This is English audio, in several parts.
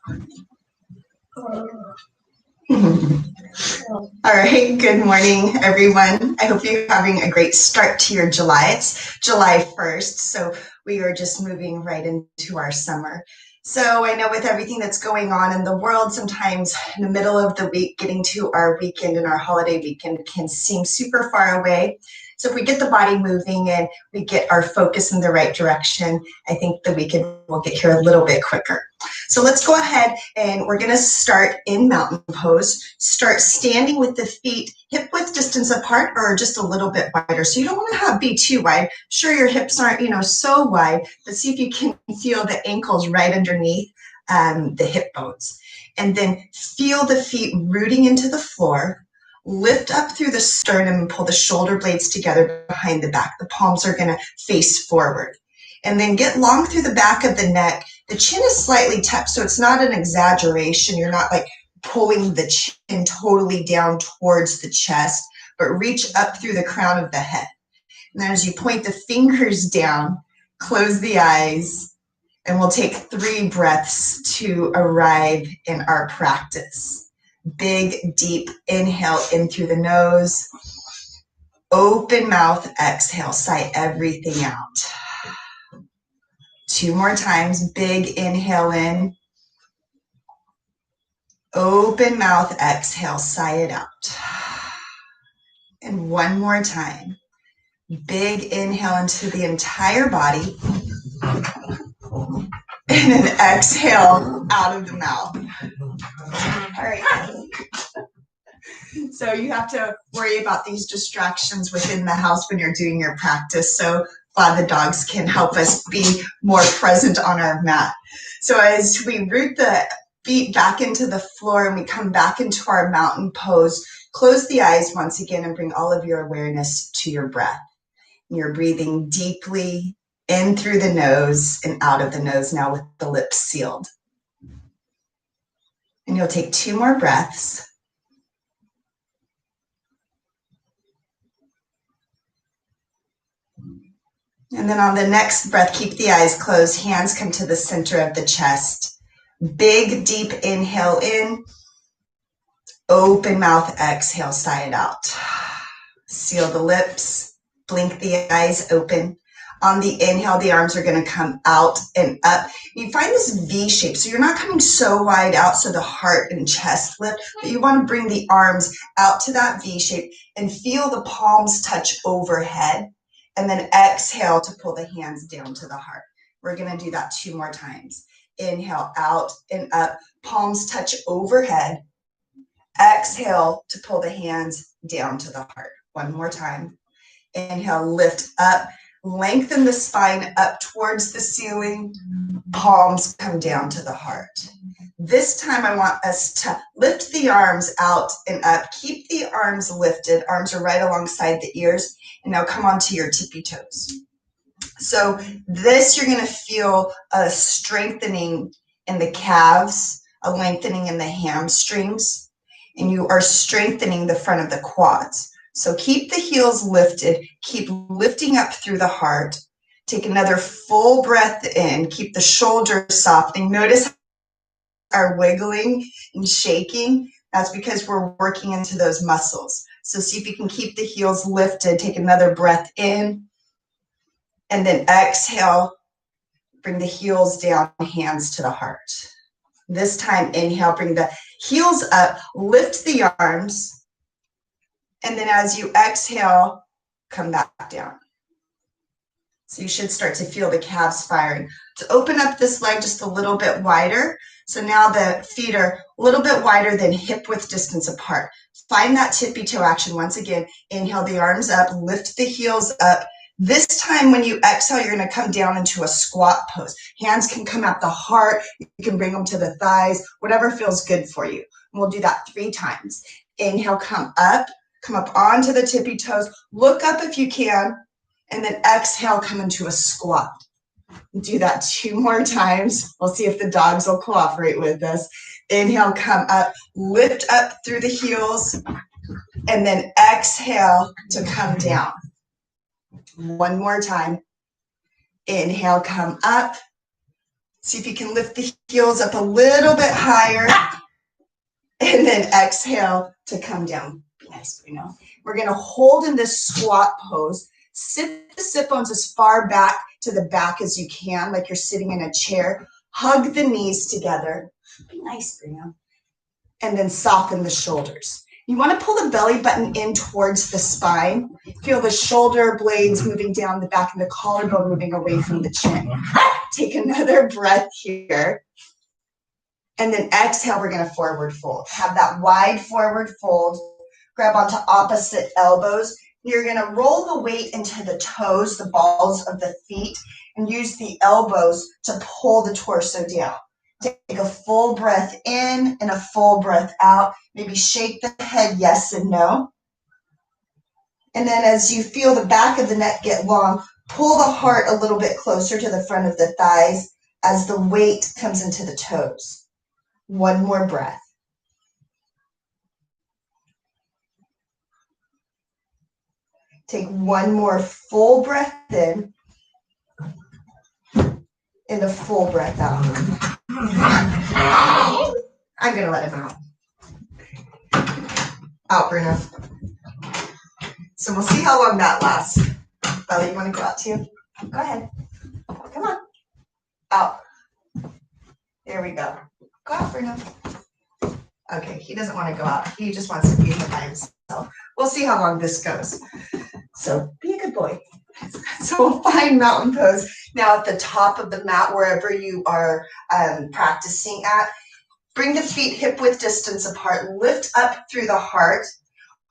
All right, good morning, everyone. I hope you're having a great start to your July. It's July 1st, so we are just moving right into our summer. So I know with everything that's going on in the world, sometimes in the middle of the week, getting to our weekend and our holiday weekend can seem super far away. So if we get the body moving and we get our focus in the right direction, I think the weekend will get here a little bit quicker. So let's go ahead and we're going to start in mountain pose. Start standing with the feet hip width distance apart or just a little bit wider. So you don't want to be too wide. Sure, your hips aren't, so wide, but see if you can feel the ankles right underneath the hip bones. And then feel the feet rooting into the floor. Lift up through the sternum and pull the shoulder blades together behind the back. The palms are going to face forward. And then get long through the back of the neck. The chin is slightly tucked, so it's not an exaggeration. You're not like pulling the chin totally down towards the chest, but reach up through the crown of the head. And then as you point the fingers down, close the eyes, and we'll take 3 breaths to arrive in our practice. Big, deep inhale in through the nose. Open mouth, exhale, sigh everything out. 2 more times, big inhale in. Open mouth, exhale, sigh it out. And 1 more time. Big inhale into the entire body. And then exhale out of the mouth. All right. So you have to worry about these distractions within the house when you're doing your practice. So the dogs can help us be more present on our mat. So as we root the feet back into the floor and we come back into our mountain pose, close the eyes once again and bring all of your awareness to your breath. You're breathing deeply in through the nose and out of the nose now with the lips sealed. And you'll take 2 more breaths. And then on the next breath, keep the eyes closed. Hands come to the center of the chest. Big, deep inhale in. Open mouth, exhale, sigh it out. Seal the lips. Blink the eyes open. On the inhale, the arms are going to come out and up. You find this V shape. So you're not coming so wide out so the heart and chest lift, but you want to bring the arms out to that V shape and feel the palms touch overhead. And then exhale to pull the hands down to the heart. We're going to do that 2 more times. Inhale, out and up. Palms touch overhead. Exhale to pull the hands down to the heart. 1 more time. Inhale, lift up. Lengthen the spine up towards the ceiling. Palms come down to the heart. This time I want us to lift the arms out and up. Keep the arms lifted. Arms are right alongside the ears. And now come onto your tippy toes. So this, you're going to feel a strengthening in the calves, a lengthening in the hamstrings, and you are strengthening the front of the quads. So keep the heels lifted. Keep lifting up through the heart. Take another full breath in. Keep the shoulders softening. Notice are wiggling and shaking. That's because we're working into those muscles. So see if you can keep the heels lifted. Take another breath in. And then exhale. Bring the heels down, hands to the heart. This time, inhale, bring the heels up. Lift the arms. And then as you exhale, come back down. So you should start to feel the calves firing. To open up this leg just a little bit wider. So now the feet are a little bit wider than hip width distance apart. Find that tippy toe action. Once again, inhale the arms up, lift the heels up. This time when you exhale, you're going to come down into a squat pose. Hands can come at the heart. You can bring them to the thighs, whatever feels good for you. And we'll do that 3 times. Inhale, come up onto the tippy toes. Look up if you can. And then exhale, come into a squat. Do that 2 more times. We'll see if the dogs will cooperate with us. Inhale, come up, lift up through the heels, and then exhale to come down. 1 more time. Inhale, come up, See if you can lift the heels up a little bit higher. And then exhale to come down. Be nice, Bruno. We're going to hold in this squat pose. Sit the sit bones as far back to the back as you can, like you're sitting in a chair. Hug the knees together. Be nice, Bruno. And then soften the shoulders. You want to pull the belly button in towards the spine. Feel the shoulder blades moving down the back and the collarbone moving away from the chin. Take another breath here. And then exhale, we're going to forward fold. Have that wide forward fold. Grab onto opposite elbows. You're going to roll the weight into the toes, the balls of the feet, and use the elbows to pull the torso down. Take a full breath in and a full breath out. Maybe shake the head yes and no. And then as you feel the back of the neck get long, pull the heart a little bit closer to the front of the thighs as the weight comes into the toes. One more breath. Take one more full breath in and a full breath out. I'm going to let him out. Out, Bruno. So we'll see how long that lasts. Bella, you want to go out too? Go ahead. Come on. Out. There we go. Go out, Bruno. Okay, he doesn't want to go out. He just wants to be here by himself. We'll see how long this goes. So be a good boy. So we'll find mountain pose. Now at the top of the mat, wherever you are practicing at, bring the feet hip-width distance apart. Lift up through the heart.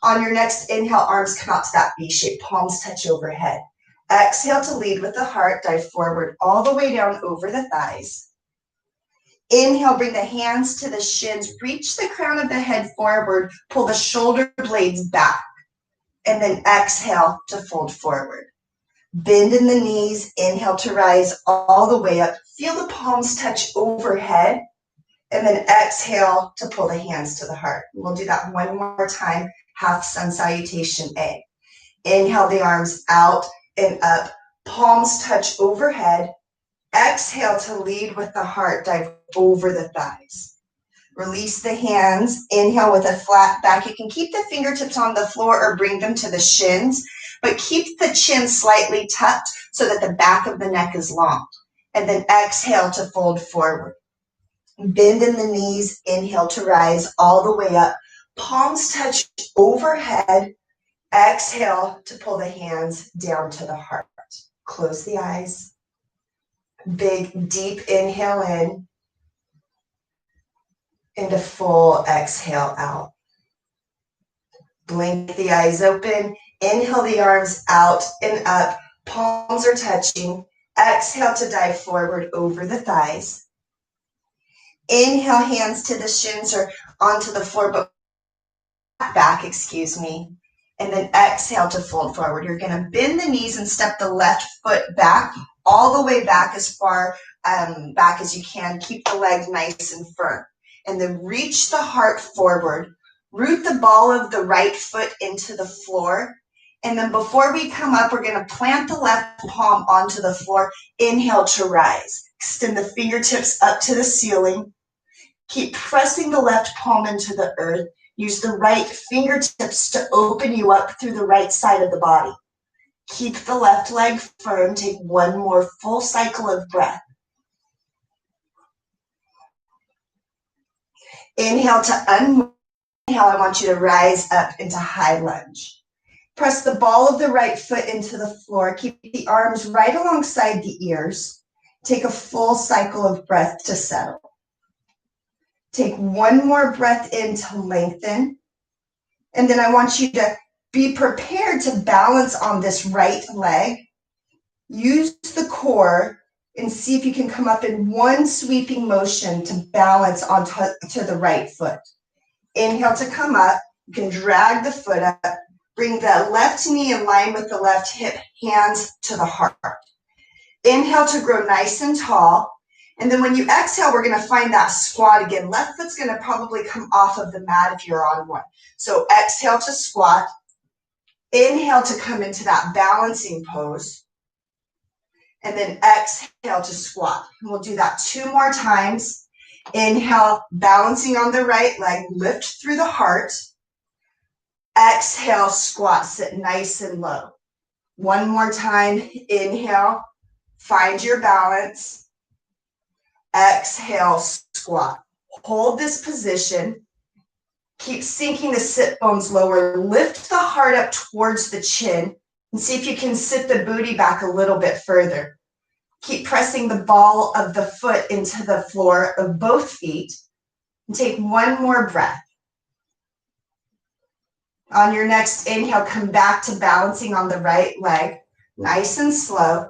On your next inhale, arms come out to that V shape. Palms touch overhead. Exhale to lead with the heart. Dive forward all the way down over the thighs. Inhale, bring the hands to the shins. Reach the crown of the head forward. Pull the shoulder blades back. And then exhale to fold forward. Bend in the knees. Inhale to rise all the way up. Feel the palms touch overhead. And then exhale to pull the hands to the heart. We'll do that one more time. Half sun salutation A. Inhale the arms out and up. Palms touch overhead. Exhale to lead with the heart. Dive over the thighs. Release the hands. Inhale with a flat back. You can keep the fingertips on the floor or bring them to the shins, but keep the chin slightly tucked so that the back of the neck is long. And then exhale to fold forward. Bend in the knees. Inhale to rise all the way up. Palms touch overhead. Exhale to pull the hands down to the heart. Close the eyes. Big, deep inhale in. And a full exhale out. Blink the eyes open. Inhale the arms out and up. Palms are touching. Exhale to dive forward over the thighs. Inhale, hands to the shins or onto the floor, but back, and then exhale to fold forward. You're going to bend the knees and step the left foot back, all the way back as far back as you can. Keep the leg nice and firm. And then reach the heart forward. Root the ball of the right foot into the floor. And then before we come up, we're going to plant the left palm onto the floor. Inhale to rise. Extend the fingertips up to the ceiling. Keep pressing the left palm into the earth. Use the right fingertips to open you up through the right side of the body. Keep the left leg firm. Take one more full cycle of breath. Inhale to unwind. Inhale, I want you to rise up into high lunge. Press the ball of the right foot into the floor. Keep the arms right alongside the ears. Take a full cycle of breath to settle. Take one more breath in to lengthen. And then I want you to be prepared to balance on this right leg. Use the core and see if you can come up in one sweeping motion to balance onto the right foot. Inhale to come up. You can drag the foot up. Bring the left knee in line with the left hip, hands to the heart. Inhale to grow nice and tall. And then when you exhale, we're going to find that squat again. Left foot's going to probably come off of the mat if you're on one. So exhale to squat. Inhale to come into that balancing pose. and then exhale to squat. And we'll do that 2 more times. Inhale, balancing on the right leg, lift through the heart. Exhale, squat, sit nice and low. 1 more time, inhale, find your balance. Exhale, squat. Hold this position. Keep sinking the sit bones lower. Lift the heart up towards the chin and see if you can sit the booty back a little bit further. Keep pressing the ball of the foot into the floor of both feet. And take 1 more breath. On your next inhale, come back to balancing on the right leg, nice and slow.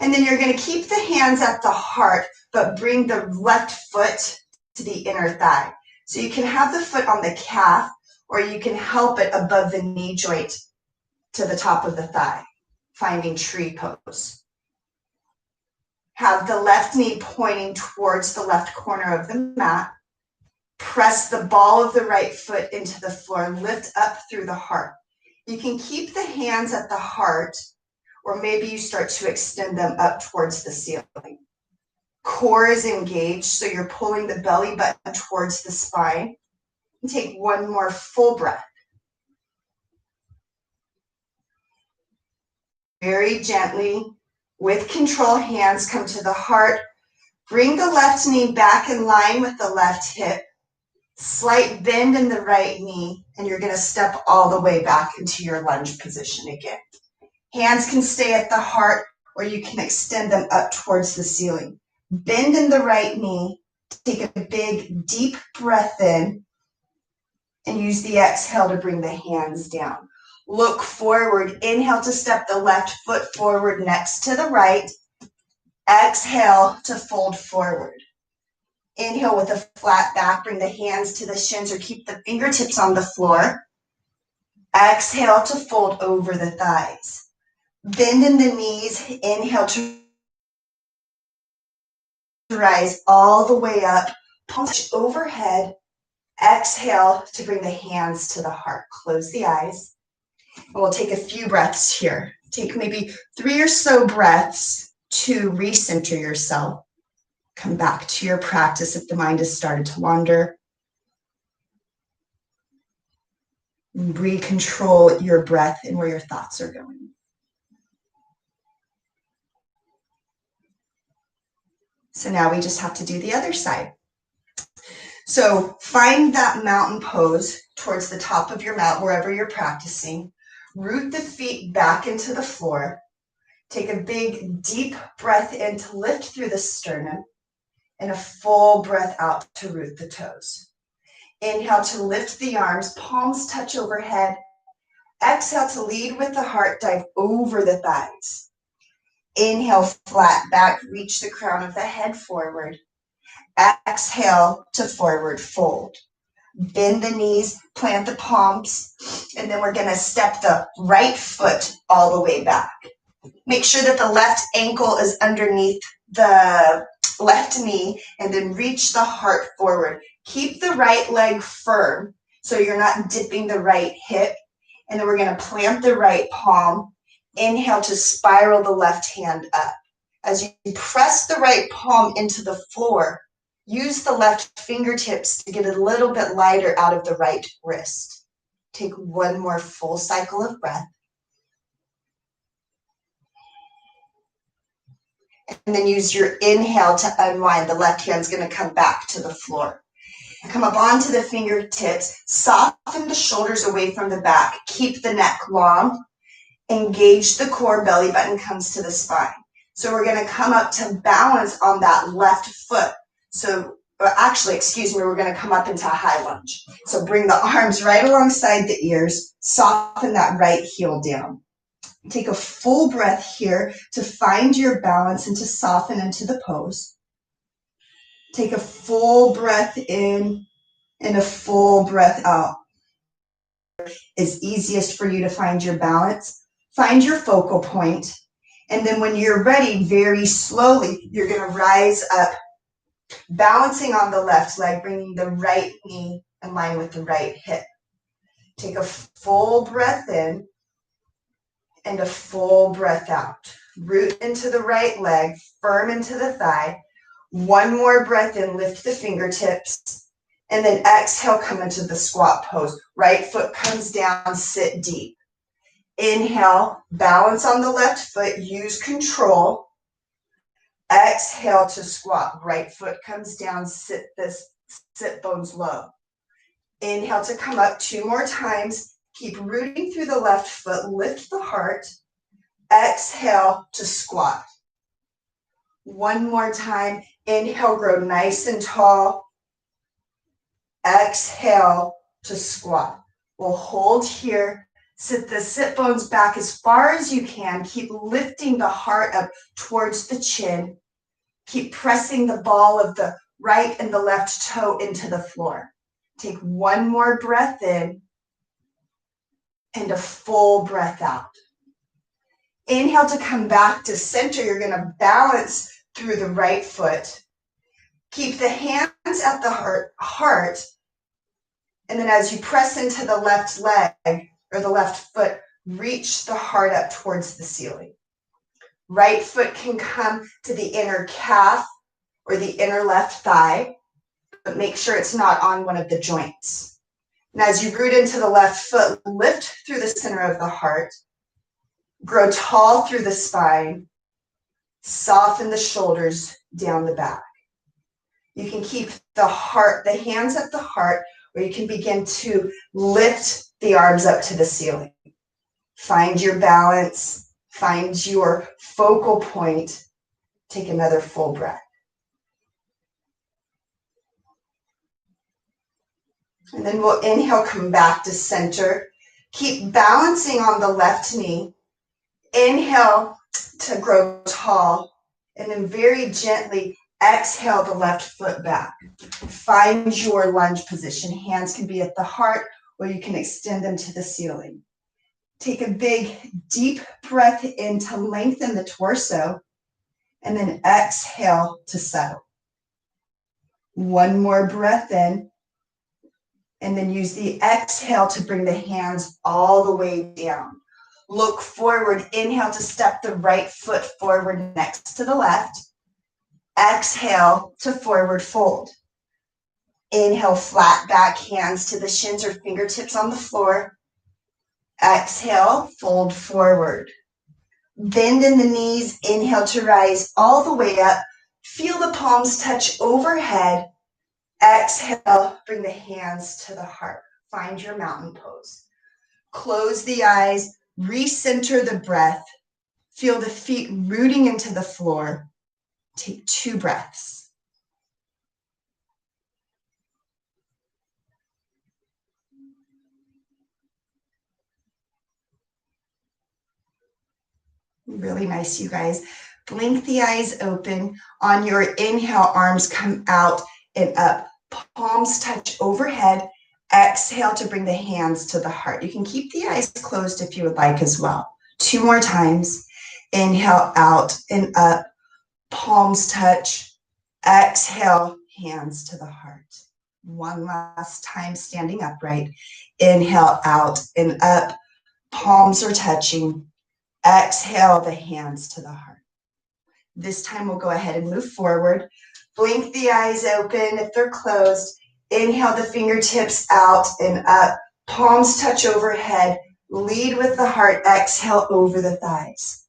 And then you're going to keep the hands at the heart, but bring the left foot to the inner thigh. So you can have the foot on the calf, or you can help it above the knee joint to the top of the thigh, finding tree pose. Have the left knee pointing towards the left corner of the mat. Press the ball of the right foot into the floor, lift up through the heart. You can keep the hands at the heart, or maybe you start to extend them up towards the ceiling. Core is engaged, so you're pulling the belly button towards the spine. And take 1 more full breath. Very gently, with control, hands come to the heart. Bring the left knee back in line with the left hip. Slight bend in the right knee, and you're going to step all the way back into your lunge position again. Hands can stay at the heart, or you can extend them up towards the ceiling. Bend in the right knee, take a big, deep breath in, and use the exhale to bring the hands down. Look forward. Inhale to step the left foot forward next to the right. Exhale to fold forward. Inhale with a flat back, bring the hands to the shins or keep the fingertips on the floor. Exhale to fold over the thighs. Bend in the knees. Inhale to rise all the way up. Palms overhead. Exhale to bring the hands to the heart. Close the eyes. And we'll take a few breaths here. Take maybe 3 or so breaths to recenter yourself. Come back to your practice if the mind has started to wander. Recontrol your breath and where your thoughts are going. So now we just have to do the other side. So find that mountain pose towards the top of your mat, wherever you're practicing. Root the feet back into the floor. Take a big, deep breath in to lift through the sternum. And a full breath out to root the toes. Inhale to lift the arms, palms touch overhead. Exhale to lead with the heart, dive over the thighs. Inhale, flat back, reach the crown of the head forward. Exhale to forward fold. Bend the knees, plant the palms, and then we're going to step the right foot all the way back. Make sure that the left ankle is underneath the left knee, and then reach the heart forward. Keep the right leg firm so you're not dipping the right hip. And then we're going to plant the right palm. Inhale to spiral the left hand up. As you press the right palm into the floor, use the left fingertips to get a little bit lighter out of the right wrist. Take 1 more full cycle of breath. And then use your inhale to unwind. The left hand's going to come back to the floor. Come up onto the fingertips. Soften the shoulders away from the back. Keep the neck long. Engage the core. Belly button comes to the spine. So we're going to come up to balance on that left foot. So actually, excuse me, we're going to come up into a high lunge. So bring the arms right alongside the ears. Soften that right heel down. Take a full breath here to find your balance and to soften into the pose. Take a full breath in and a full breath out. It's easiest for you to find your balance. Find your focal point. And then when you're ready, very slowly, you're going to rise up, balancing on the left leg, bringing the right knee in line with the right hip. Take a full breath in and a full breath out. Root into the right leg, firm into the thigh. One more breath in, lift the fingertips. And then exhale, come into the squat pose. Right foot comes down, sit deep. Inhale, balance on the left foot, use control. Exhale to squat. Right foot comes down, sit bones low. Inhale to come up 2 more times. Keep rooting through the left foot, lift the heart. Exhale to squat. 1 more time. Inhale, grow nice and tall. Exhale to squat. We'll hold here. Sit the sit bones back as far as you can. Keep lifting the heart up towards the chin. Keep pressing the ball of the right and the left toe into the floor. Take 1 more breath in and a full breath out. Inhale to come back to center. You're going to balance through the right foot. Keep the hands at the heart. And then as you press into the left leg or the left foot, reach the heart up towards the ceiling. Right foot can come to the inner calf or the inner left thigh, but make sure it's not on one of the joints. And as you root into the left foot, lift through the center of the heart, grow tall through the spine, soften the shoulders down the back. You can keep the hands at the heart, or you can begin to lift the arms up to the ceiling. Find your balance, find your focal point. Take another full breath. And then we'll inhale, come back to center. Keep balancing on the left knee. Inhale to grow tall, and then very gently exhale the left foot back. Find your lunge position. Hands can be at the heart, or you can extend them to the ceiling. Take a big, deep breath in to lengthen the torso, and then exhale to settle. 1 more breath in, and then use the exhale to bring the hands all the way down. Look forward. Inhale to step the right foot forward next to the left. Exhale to forward fold. Inhale, flat back, hands to the shins or fingertips on the floor. Exhale, fold forward. Bend in the knees. Inhale to rise all the way up. Feel the palms touch overhead. Exhale, bring the hands to the heart. Find your mountain pose. Close the eyes, recenter the breath. Feel the feet rooting into the floor. Take 2 breaths. Really nice, you guys. Blink the eyes open. On your inhale, arms come out and up. Palms touch overhead. Exhale to bring the hands to the heart. You can keep the eyes closed if you would like as well. 2 more times. Inhale, out and up. Palms touch. Exhale, hands to the heart. 1 last time, standing upright. Inhale, out and up. Palms are touching. Exhale the hands to the heart. This time we'll go ahead and move forward. Blink the eyes open if they're closed. Inhale the fingertips out and up. Palms touch overhead. Lead with the heart. Exhale over the thighs.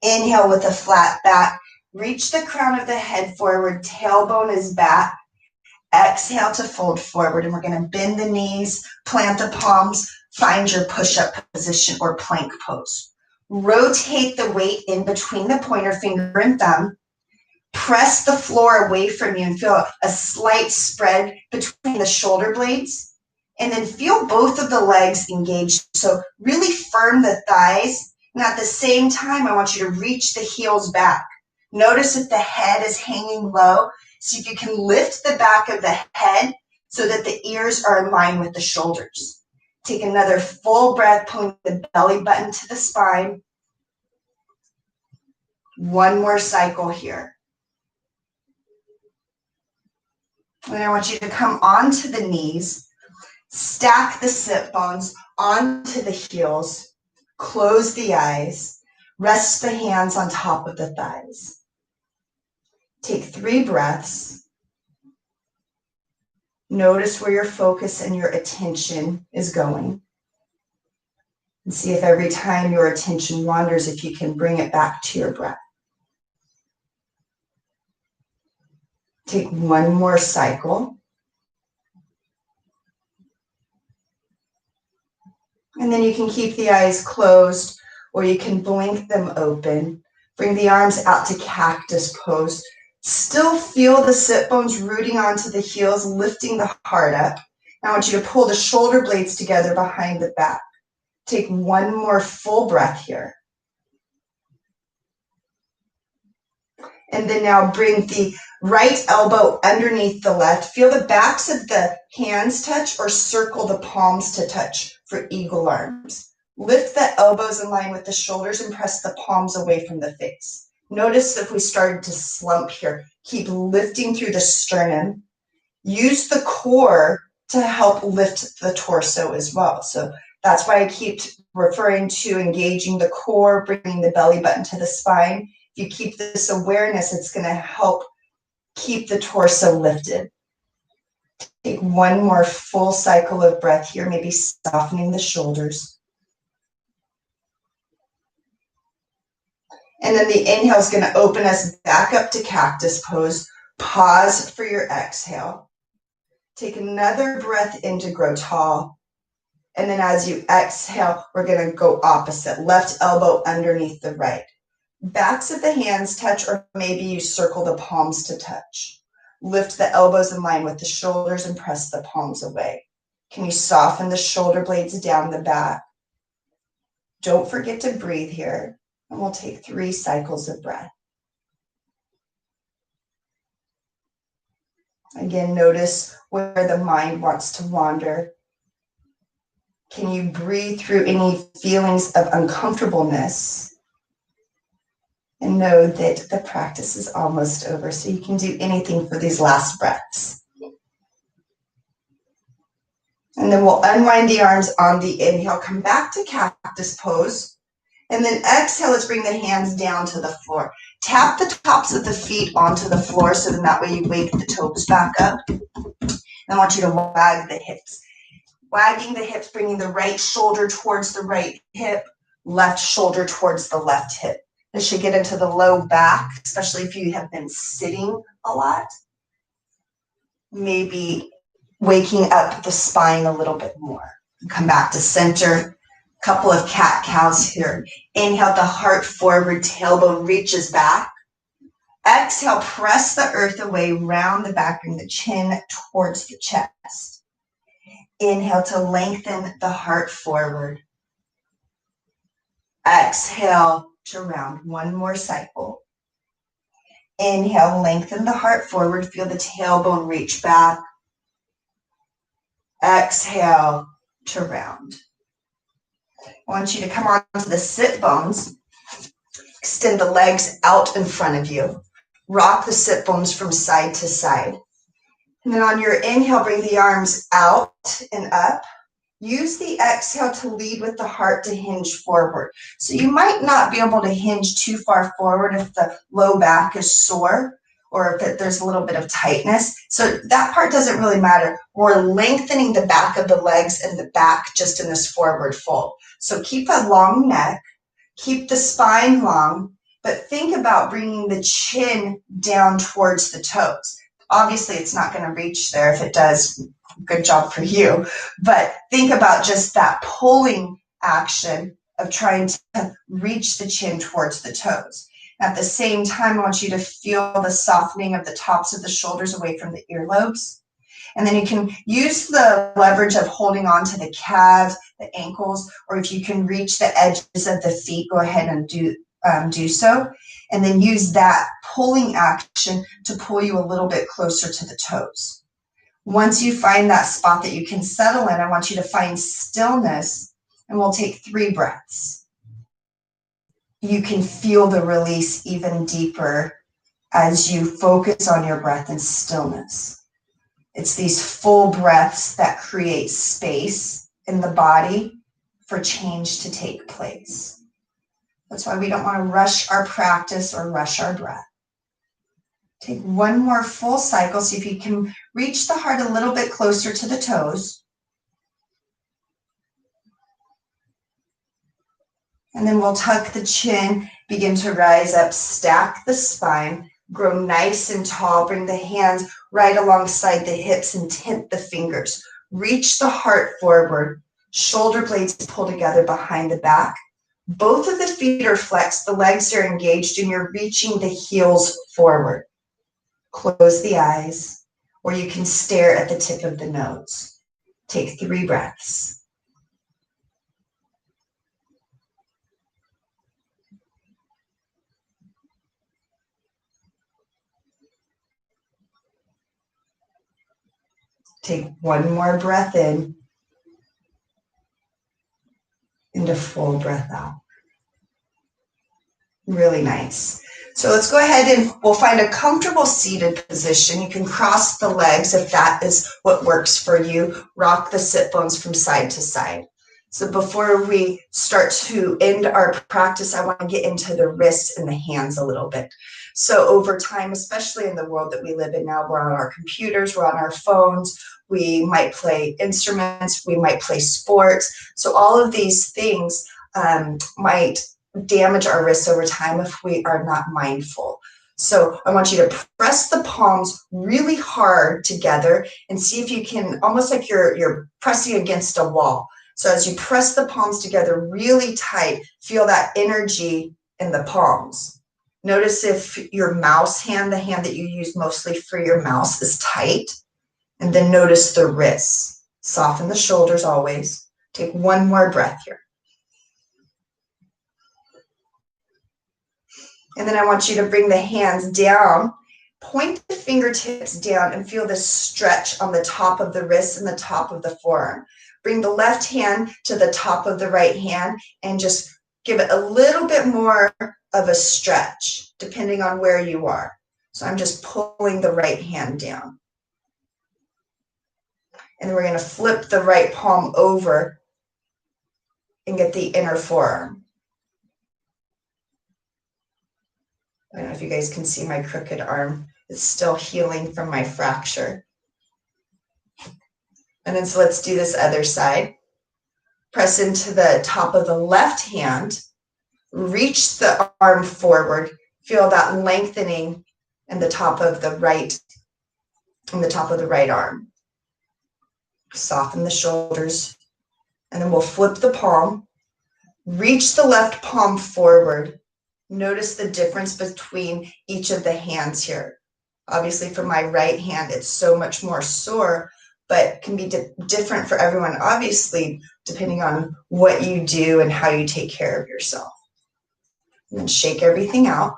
Inhale with a flat back. Reach the crown of the head forward. Tailbone is back. Exhale to fold forward. And we're going to bend the knees, plant the palms, find your push-up position or plank pose. Rotate the weight in between the pointer finger and thumb. Press the floor away from you and feel a slight spread between the shoulder blades. And then feel both of the legs engaged. So really firm the thighs. And at the same time, I want you to reach the heels back. Notice that the head is hanging low. So if you can lift the back of the head so that the ears are in line with the shoulders. Take another full breath, pulling the belly button to the spine. 1 more cycle here. And I want you to come onto the knees, stack the sit bones onto the heels, close the eyes, Rest the hands on top of the thighs. Take 3 breaths. Notice where your focus and your attention is going. And see if every time your attention wanders, if you can bring it back to your breath. Take 1 more cycle. And then you can keep the eyes closed or you can blink them open. Bring the arms out to cactus pose. Still feel the sit bones rooting onto the heels, lifting the heart up. Now I want you to pull the shoulder blades together behind the back. Take 1 more full breath here. And then now bring the right elbow underneath the left. Feel the backs of the hands touch or circle the palms to touch for eagle arms. Lift the elbows in line with the shoulders and press the palms away from the face. Notice if we started to slump here, keep lifting through the sternum. Use the core to help lift the torso as well. So that's why I keep referring to engaging the core, bringing the belly button to the spine. If you keep this awareness, it's going to help keep the torso lifted. Take 1 more full cycle of breath here, maybe softening the shoulders. And then the inhale is going to open us back up to cactus pose. Pause for your exhale. Take another breath in to grow tall. And then as you exhale, we're going to go opposite. Left elbow underneath the right. Backs of the hands touch, or maybe you circle the palms to touch. Lift the elbows in line with the shoulders and press the palms away. Can you soften the shoulder blades down the back? Don't forget to breathe here. And we'll take 3 cycles of breath. Again, notice where the mind wants to wander. Can you breathe through any feelings of uncomfortableness? And know that the practice is almost over, so you can do anything for these last breaths. And then we'll unwind the arms on the inhale, come back to cactus pose. And then exhale, let's bring the hands down to the floor. Tap the tops of the feet onto the floor so then that way you wake the toes back up. And I want you to wag the hips. Wagging the hips, bringing the right shoulder towards the right hip, left shoulder towards the left hip. This should get into the low back, especially if you have been sitting a lot. Maybe waking up the spine a little bit more. Come back to center. Couple of cat-cows here. Inhale the heart forward, tailbone reaches back. Exhale, press the earth away, round the back, bring the chin towards the chest. Inhale to lengthen the heart forward. Exhale to round. 1 more cycle. Inhale, lengthen the heart forward, feel the tailbone reach back. Exhale to round. I want you to come on to the sit bones. Extend the legs out in front of you. Rock the sit bones from side to side. And then on your inhale, bring the arms out and up. Use the exhale to lead with the heart to hinge forward. So you might not be able to hinge too far forward if the low back is sore or if there's a little bit of tightness. So that part doesn't really matter. We're lengthening the back of the legs and the back just in this forward fold. So keep a long neck, keep the spine long, but think about bringing the chin down towards the toes. Obviously, it's not going to reach there. If it does, good job for you. But think about just that pulling action of trying to reach the chin towards the toes. At the same time, I want you to feel the softening of the tops of the shoulders away from the earlobes. And then you can use the leverage of holding on to the calves, the ankles, or if you can reach the edges of the feet, go ahead and do so. And then use that pulling action to pull you a little bit closer to the toes. Once you find that spot that you can settle in, I want you to find stillness, and we'll take 3 breaths. You can feel the release even deeper as you focus on your breath and stillness. It's these full breaths that create space in the body for change to take place. That's why we don't want to rush our practice or rush our breath. Take one more full cycle. See if you can reach the heart a little bit closer to the toes. And then we'll tuck the chin, begin to rise up, stack the spine, grow nice and tall. Bring the hands right alongside the hips and tint the fingers. Reach the heart forward. Shoulder blades pull together behind the back. Both of the feet are flexed, the legs are engaged, and you're reaching the heels forward. Close the eyes, or you can stare at the tip of the nose. Take 3 breaths. Take one more breath in and a full breath out. Really nice. So let's go ahead and we'll find a comfortable seated position. You can cross the legs if that is what works for you. Rock the sit bones from side to side. So before we start to end our practice, I want to get into the wrists and the hands a little bit. So over time, especially in the world that we live in now, we're on our computers, we're on our phones, we might play instruments, we might play sports. So all of these things might damage our wrists over time if we are not mindful. So I want you to press the palms really hard together and see if you can, almost like you're pressing against a wall. So as you press the palms together really tight, feel that energy in the palms. Notice if your mouse hand, the hand that you use mostly for your mouse, is tight. And then notice the wrists. Soften the shoulders always. Take one more breath here. And then I want you to bring the hands down, point the fingertips down, and feel this stretch on the top of the wrist and the top of the forearm. Bring the left hand to the top of the right hand and just give it a little bit more of a stretch, depending on where you are. So I'm just pulling the right hand down. And then we're going to flip the right palm over and get the inner forearm. I don't know if you guys can see my crooked arm. It's still healing from my fracture. And then so let's do this other side. Press into the top of the left hand. Reach the arm forward. Feel that lengthening in the top of the right, on the top of the right arm. Soften the shoulders. And then we'll flip the palm. Reach the left palm forward. Notice the difference between each of the hands here. Obviously, for my right hand, it's so much more sore, but can be different for everyone, obviously, depending on what you do and how you take care of yourself. And then shake everything out.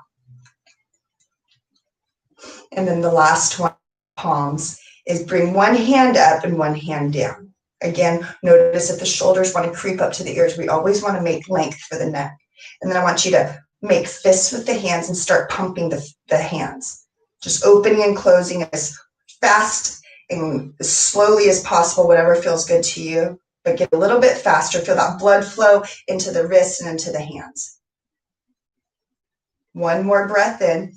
And then the last one, palms, is bring one hand up and one hand down. Again, notice if the shoulders want to creep up to the ears, we always want to make length for the neck. And then I want you to make fists with the hands and start pumping the hands. Just opening and closing as fast and as slowly as possible, whatever feels good to you, but get a little bit faster. Feel that blood flow into the wrists and into the hands. One more breath in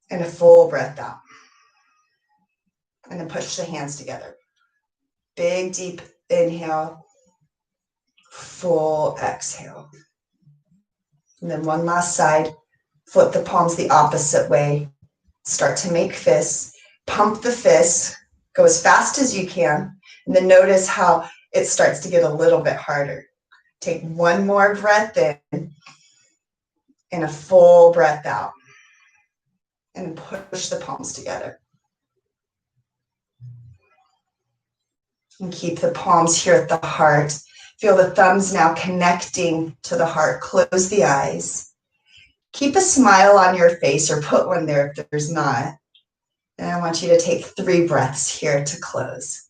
and a full breath out. And then push the hands together. Big, deep inhale, full exhale. And then one last side, flip the palms the opposite way. Start to make fists, pump the fists, go as fast as you can, and then notice how it starts to get a little bit harder. Take one more breath in and a full breath out. And push the palms together. And keep the palms here at the heart. Feel the thumbs now connecting to the heart. Close the eyes. Keep a smile on your face or put one there if there's not. And I want you to take 3 breaths here to close.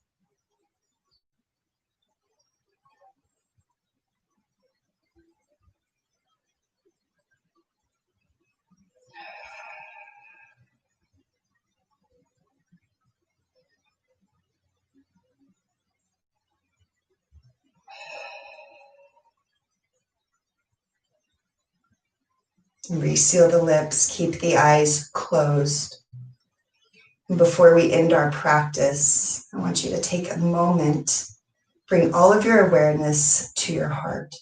Reseal the lips, keep the eyes closed. And before we end our practice, I want you to take a moment, bring all of your awareness to your heart.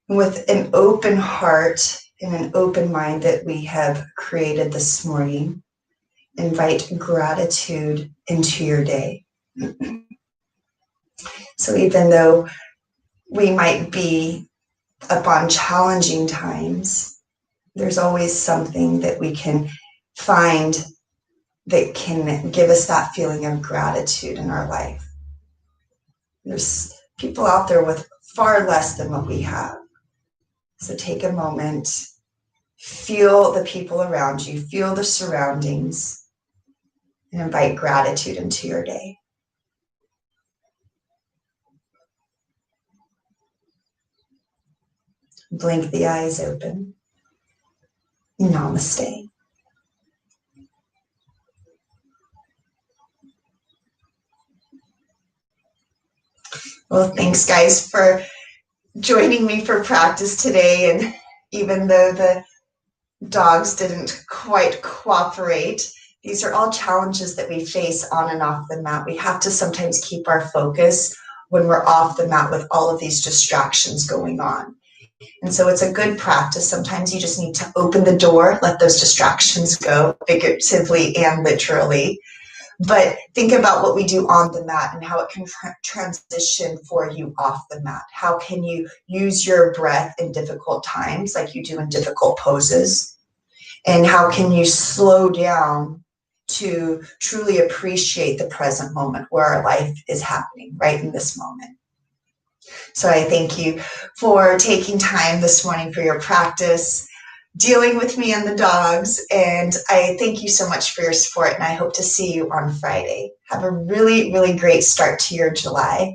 With an open heart and an open mind that we have created this morning, invite gratitude into your day. So even though we might be up on challenging times, there's always something that we can find that can give us that feeling of gratitude in our life. There's people out there with far less than what we have. So take a moment, feel the people around you, feel the surroundings, and invite gratitude into your day. Blink the eyes open. Namaste. Well, thanks guys for joining me for practice today. And even though the dogs didn't quite cooperate, these are all challenges that we face on and off the mat. We have to sometimes keep our focus when we're off the mat with all of these distractions going on. And so it's a good practice. Sometimes you just need to open the door, let those distractions go, figuratively and literally. But think about what we do on the mat and how it can transition for you off the mat. How can you use your breath in difficult times like you do in difficult poses? And how can you slow down to truly appreciate the present moment where our life is happening right in this moment? So I thank you for taking time this morning for your practice, dealing with me and the dogs, and I thank you so much for your support, and I hope to see you on Friday. Have a really, really great start to your July.